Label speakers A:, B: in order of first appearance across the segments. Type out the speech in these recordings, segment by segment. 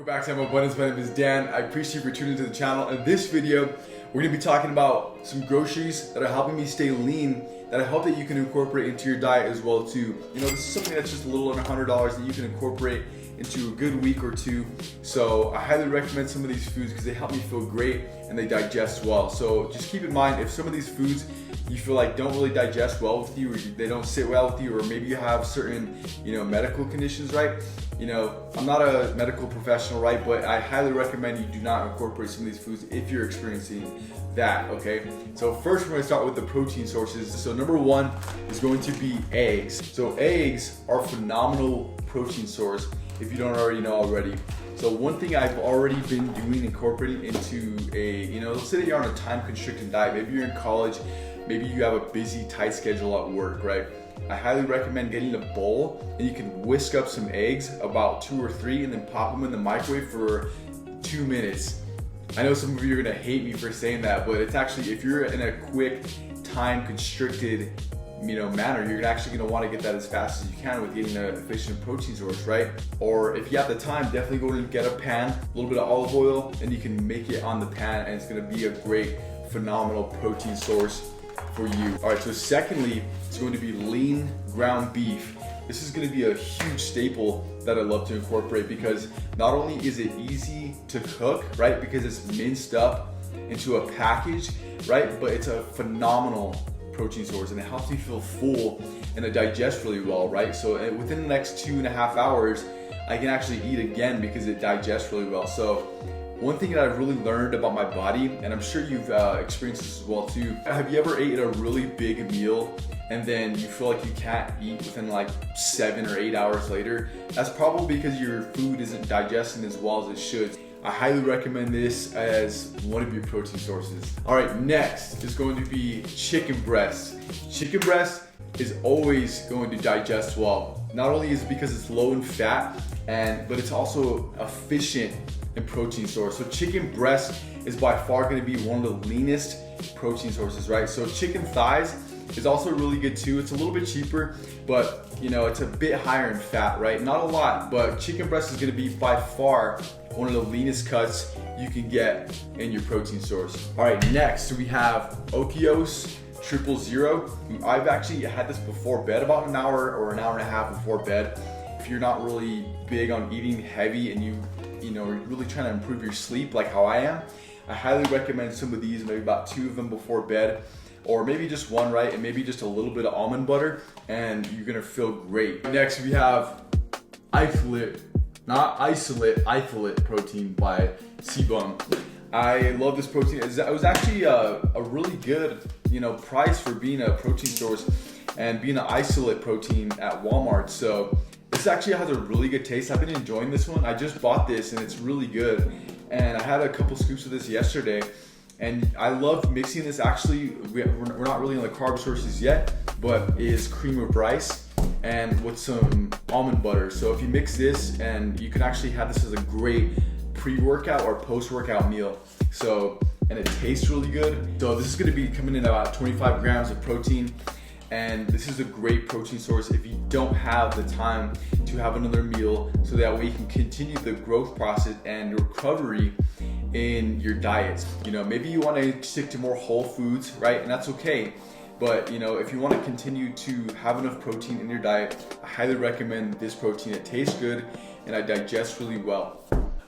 A: Welcome back to Almond Butter. My name is Dan. I appreciate you for tuning into the channel. In this video, we're going to be talking about some groceries that are helping me stay lean, that I hope that you can incorporate into your diet as well too. You know, this is something that's just a little under $100 that you can incorporate into a good week or two. So I highly recommend some of these foods because they help me feel great and they digest well. So just keep in mind, if some of these foods you feel like don't really digest well with you, or they don't sit well with you, or maybe you have certain, medical conditions, right? I'm not a medical professional, right? But I highly recommend you do not incorporate some of these foods if you're experiencing that, okay? So first we're going to start with the protein sources. So number one is going to be eggs. So eggs are a phenomenal protein source if you don't already know already. So one thing I've already been doing, incorporating into let's say that you're on a time constricted diet. Maybe you're in college, maybe you have a busy, tight schedule at work, right? I highly recommend getting a bowl and you can whisk up some eggs, about 2 or 3, and then pop them in the microwave for 2 minutes. I know some of you are gonna hate me for saying that, but it's actually, if you're in a quick, time constricted manner, you're actually gonna wanna get that as fast as you can with getting an efficient protein source, right? Or if you have the time, definitely go and get a pan, a little bit of olive oil, and you can make it on the pan, and it's gonna be a great, phenomenal protein source for you. All right, so secondly, it's going to be lean ground beef. This is going to be a huge staple that I love to incorporate because not only is it easy to cook, right, because it's minced up into a package, right, but it's a phenomenal protein source and it helps me feel full and it digests really well, right? So within the next 2.5 hours, I can actually eat again because it digests really well. So one thing that I've really learned about my body, and I'm sure you've experienced this as well too, have you ever ate a really big meal and then you feel like you can't eat within like 7 or 8 hours later? That's probably because your food isn't digesting as well as it should. I highly recommend this as one of your protein sources. All right, next is going to be chicken breast. Chicken breast is always going to digest well. Not only is it because it's low in fat, but it's also efficient and protein source. So chicken breast is by far going to be one of the leanest protein sources, right? So chicken thighs is also really good too. It's a little bit cheaper, but it's a bit higher in fat, right? Not a lot, but chicken breast is going to be by far one of the leanest cuts you can get in your protein source. All right, next we have Okios 000. I've actually had this before bed, about an hour or an hour and a half before bed. If you're not really big on eating heavy and you're really trying to improve your sleep like how I am, I highly recommend some of these, maybe about 2 of them before bed, or maybe just one, right? And maybe just a little bit of almond butter and you're gonna feel great. Next we have isolate protein by Sebum. I love this protein. It was actually a really good price for being a protein source and being an isolate protein at Walmart. So this actually has a really good taste. I've been enjoying this one. I just bought this and it's really good. And I had a couple scoops of this yesterday. And I love mixing this. Actually, we're not really on the carb sources yet, but is cream of rice and with some almond butter. So if you mix this, and you can actually have this as a great pre-workout or post-workout meal. So, and it tastes really good. So this is gonna be coming in about 25 grams of protein. And this is a great protein source if you don't have the time to have another meal, so that way you can continue the growth process and recovery in your diets. Maybe you want to stick to more whole foods, right? And that's okay. But if you want to continue to have enough protein in your diet, I highly recommend this protein. It tastes good and it digests really well.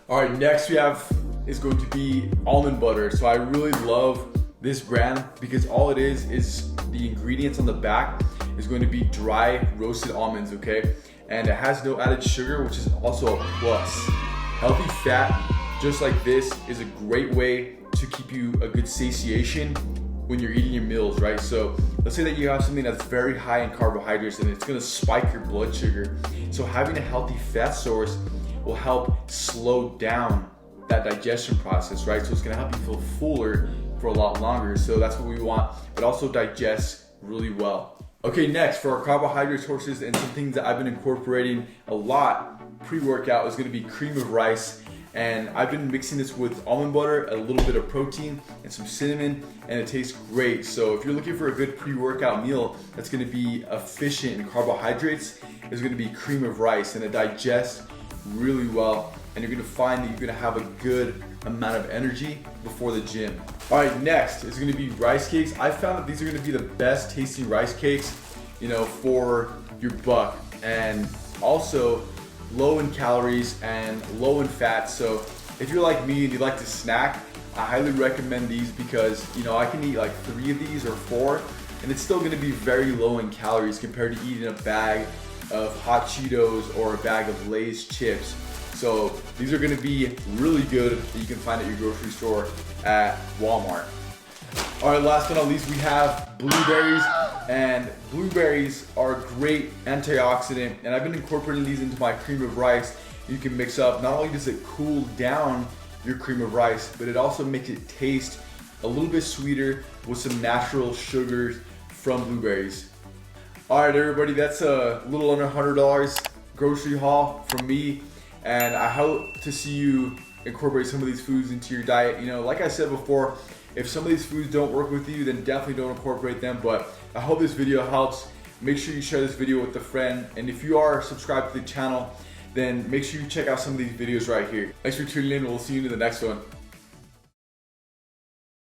A: All right, next we have is going to be almond butter. So I really love this brand because all it is the ingredients on the back is going to be dry roasted almonds, okay? And it has no added sugar, which is also a plus. Healthy fat, just like this, is a great way to keep you a good satiation when you're eating your meals, right? So let's say that you have something that's very high in carbohydrates and it's gonna spike your blood sugar. So having a healthy fat source will help slow down that digestion process, right? So it's gonna help you feel fuller for a lot longer. So that's what we want, but also digest really well. Okay, next for our carbohydrate sources and some things that I've been incorporating a lot pre-workout is gonna be cream of rice. And I've been mixing this with almond butter, a little bit of protein, and some cinnamon, and it tastes great. So if you're looking for a good pre-workout meal that's gonna be efficient in carbohydrates, it's gonna be cream of rice, and it digests really well. and you're gonna find that you're gonna have a good amount of energy before the gym. All right, next is gonna be rice cakes. I found that these are gonna be the best tasting rice cakes, you know, for your buck, and also low in calories and low in fat. So if you're like me and you like to snack, I highly recommend these because, you know, I can eat like 3 of these or 4, and it's still gonna be very low in calories compared to eating a bag of hot Cheetos or a bag of Lay's chips. So these are gonna be really good that you can find at your grocery store at Walmart. All right, last but not least, we have blueberries, and blueberries are a great antioxidant, and I've been incorporating these into my cream of rice. You can mix up, not only does it cool down your cream of rice, but it also makes it taste a little bit sweeter with some natural sugars from blueberries. All right, everybody, that's a little under $100 grocery haul from me, and I hope to see you incorporate some of these foods into your diet. You know, like I said before, if some of these foods don't work with you, then definitely don't incorporate them, but I hope this video helps. Make sure you share this video with a friend, and if you are subscribed to the channel, then make sure you check out some of these videos right here. Thanks for tuning in. We'll see you in the next one.